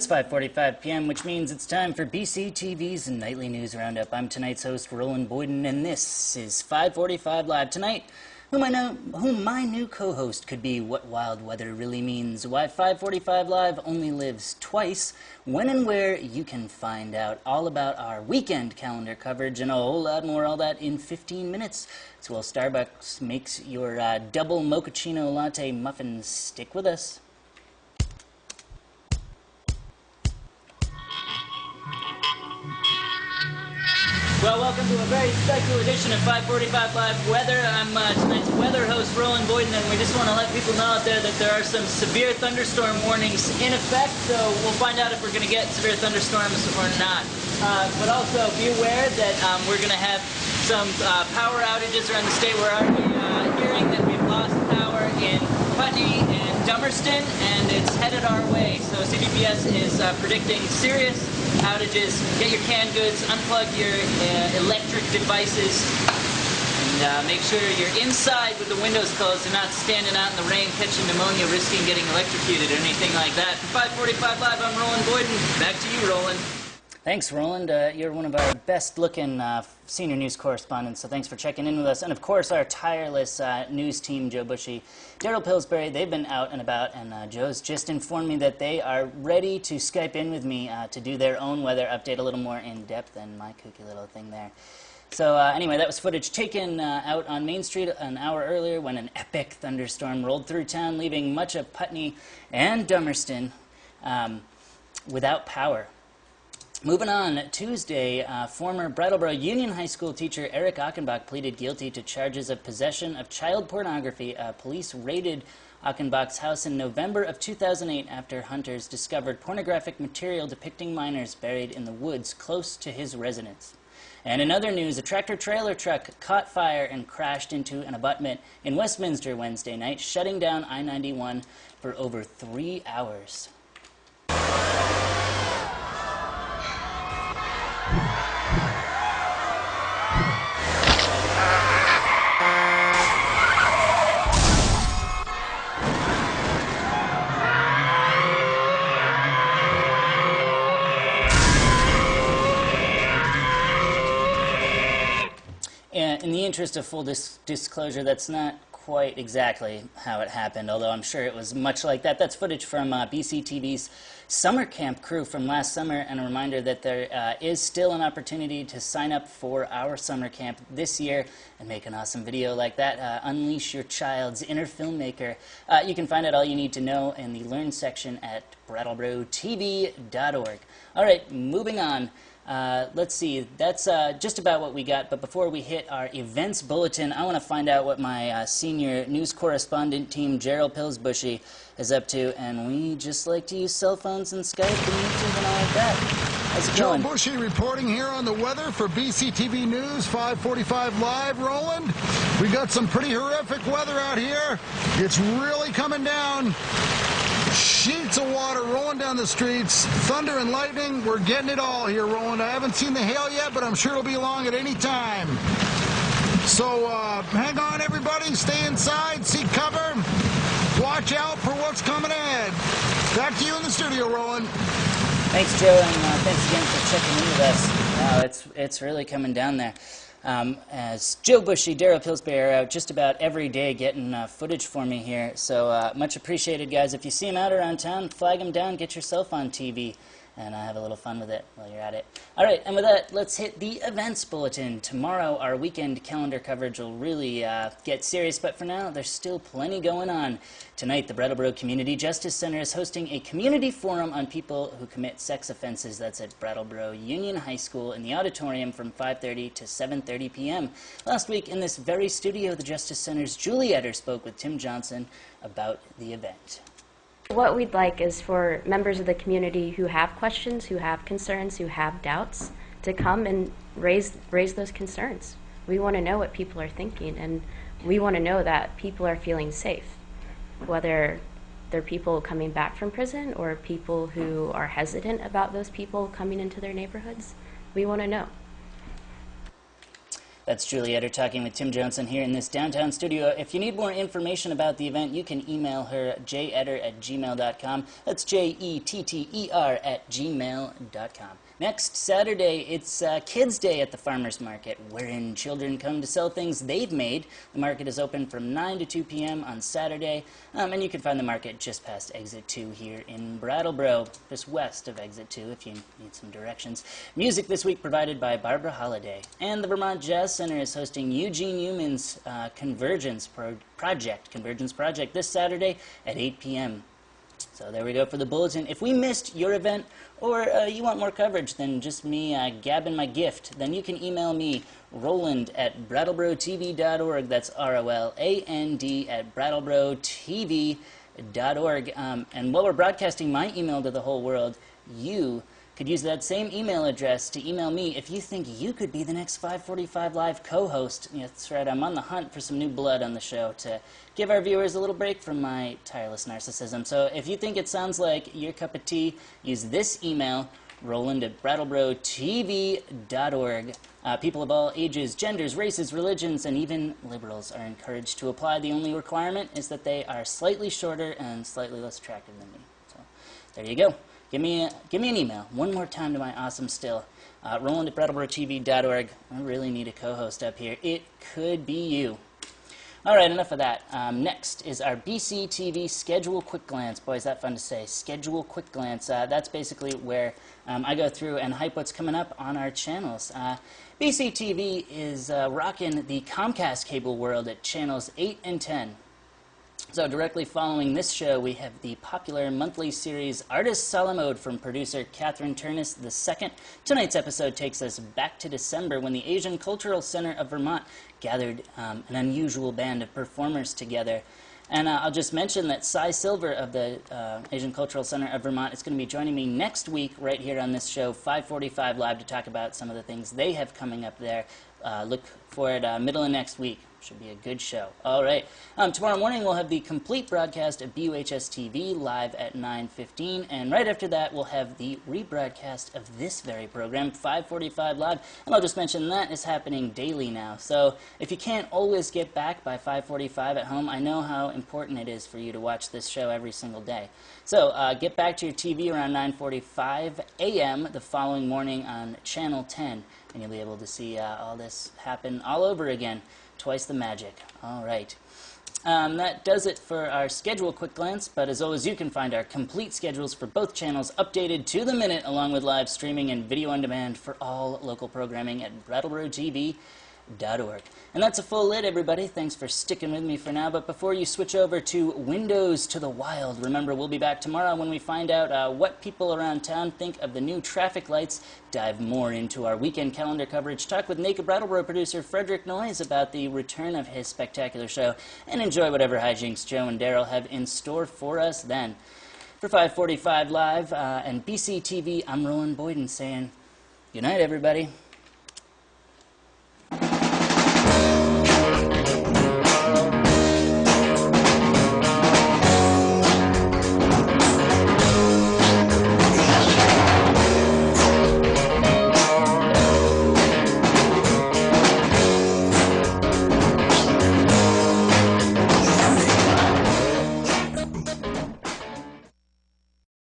It's 5:45 p.m., which means it's time for BC TV's Nightly News Roundup. I'm tonight's host, Roland Boyden, and this is 5:45 Live. Tonight, whom my new co-host could be, what wild weather really means, why 5:45 Live only lives twice, when and where you can find out all about our weekend calendar coverage, and a whole lot more, all that in 15 minutes. It's while Starbucks makes your double mochaccino latte muffins. Stick with us. Well, welcome to a very special edition of 5:45 Live Weather. I'm tonight's weather host, Roland Boyden, and we just want to let people know out there that there are some severe thunderstorm warnings in effect, so we'll find out if we're going to get severe thunderstorms or not. But also be aware that we're going to have some power outages around the state. We're already hearing that we've lost power in Putney and Dummerston, and it's headed our way. So CBPS is predicting serious outages. Get your canned goods, unplug your electric devices, and make sure you're inside with the windows closed and not standing out in the rain catching pneumonia, risking getting electrocuted or anything like that. For 5:45 Live, I'm Roland Boyden. Back to you, Roland. Thanks, Roland. You're one of our best-looking senior news correspondents, so thanks for checking in with us. And, of course, our tireless news team, Joe Bushy, Daryl Pillsbury, they've been out and about, and Joe's just informed me that they are ready to Skype in with me to do their own weather update a little more in-depth than my kooky little thing there. So, anyway, that was footage taken out on Main Street an hour earlier when an epic thunderstorm rolled through town, leaving much of Putney and Dummerston without power. Moving on, Tuesday, former Brattleboro Union High School teacher Eric Achenbach pleaded guilty to charges of possession of child pornography. Police raided Achenbach's house in November of 2008 after hunters discovered pornographic material depicting minors buried in the woods close to his residence. And in other news, a tractor-trailer truck caught fire and crashed into an abutment in Westminster Wednesday night, shutting down I-91 for over 3 hours. In the interest of full disclosure, that's not quite exactly how it happened, although I'm sure it was much like that. That's footage from BC TV's summer camp crew from last summer, and a reminder that there is still an opportunity to sign up for our summer camp this year and make an awesome video like that. Unleash your child's inner filmmaker. You can find out all you need to know in the Learn section at BrattleboroTV.org. All right, moving on. Let's see, that's just about what we got, but before we hit our events bulletin, I want to find out what my senior news correspondent team, Gerald Pillsbury, is up to, and we just like to use cell phones and Skype and YouTube and all like that. How's it going? Joe Bushy reporting here on the weather for BC TV News 5:45 Live, Roland. We got some pretty horrific weather out here. It's really coming down. Sheets of water rolling down the streets, thunder and lightning. We're getting it all here, Roland. I haven't seen the hail yet, but I'm sure it'll be along at any time. So hang on, everybody. Stay inside, seek cover. Watch out for what's coming ahead. Back to you in the studio, Roland. Thanks, Joe, and thanks again for checking in with us. Wow, it's really coming down there. As Joe Bushy, Daryl Pillsbury are out just about every day getting footage for me here, so much appreciated, guys. If you see them out around town, flag them down, get yourself on TV, and have a little fun with it while you're at it. All right, and with that, let's hit the events bulletin. Tomorrow, our weekend calendar coverage will really get serious, but for now, there's still plenty going on. Tonight, the Brattleboro Community Justice Center is hosting a community forum on people who commit sex offenses. That's at Brattleboro Union High School in the auditorium from 5:30 to 7:30 p.m. Last week, in this very studio, the Justice Center's Julie Etter spoke with Tim Johnson about the event. What we'd like is for members of the community who have questions, who have concerns, who have doubts, to come and raise those concerns. We want to know what people are thinking, and we want to know that people are feeling safe, whether they're people coming back from prison or people who are hesitant about those people coming into their neighborhoods. We want to know. That's Julie Eder talking with Tim Johnson here in this downtown studio. If you need more information about the event, you can email her, jeder@gmail.com. That's JETTER@gmail.com. Next Saturday, it's Kids Day at the Farmers Market, wherein children come to sell things they've made. The market is open from 9 to 2 p.m. on Saturday, and you can find the market just past Exit 2 here in Brattleboro, just west of Exit 2 if you need some directions. Music this week provided by Barbara Holiday. And the Vermont Jazz Center is hosting Eugene Newman's Convergence Project this Saturday at 8 p.m. So there we go for the bulletin. If we missed your event or you want more coverage than just me gabbing my gift, then you can email me, Roland@BrattleboroTV.org. That's ROLAND@BrattleboroTV.org. And while we're broadcasting my email to the whole world, you could use that same email address to email me if you think you could be the next 545 Live co-host. Yeah, that's right, I'm on the hunt for some new blood on the show to give our viewers a little break from my tireless narcissism. So if you think it sounds like your cup of tea, use this email, Roland@BrattleboroTV.org. People of all ages, genders, races, religions, and even liberals are encouraged to apply. The only requirement is that they are slightly shorter and slightly less attractive than me. So there you go. Give me an email one more time to my awesome still. Roland@BrattleboroTV.org. I really need a co-host up here. It could be you. All right, enough of that. Next is our BCTV Schedule Quick Glance. Boy, is that fun to say. Schedule Quick Glance. That's basically where I go through and hype what's coming up on our channels. BCTV is rocking the Comcast cable world at channels 8 and 10. So directly following this show, we have the popular monthly series Artist Salamode from producer Catherine Turnus II. Tonight's episode takes us back to December when the Asian Cultural Center of Vermont gathered an unusual band of performers together. And I'll just mention that Cy Silver of the Asian Cultural Center of Vermont is going to be joining me next week right here on this show, 545 Live, to talk about some of the things they have coming up there. Look for it middle of next week. Should be a good show. All right. Tomorrow morning we'll have the complete broadcast of BUHS TV live at 9:15, and right after that we'll have the rebroadcast of this very program, 545 Live, and I'll just mention that is happening daily now. So if you can't always get back by 5:45 at home, I know how important it is for you to watch this show every single day. So get back to your TV around 9:45 a.m. the following morning on Channel 10, and you'll be able to see all this happen all over again. Twice the magic. All right. That does it for our schedule quick glance, but as always, you can find our complete schedules for both channels updated to the minute, along with live streaming and video on demand for all local programming at BrattleboroTV.org. And that's a full lid, everybody. Thanks for sticking with me for now. But before you switch over to Windows to the Wild, remember we'll be back tomorrow when we find out what people around town think of the new traffic lights, dive more into our weekend calendar coverage, talk with Naked Brattleboro producer Frederick Noyes about the return of his spectacular show, and enjoy whatever hijinks Joe and Daryl have in store for us then. For 545 Live and BCTV, I'm Roland Boyden saying good night, everybody.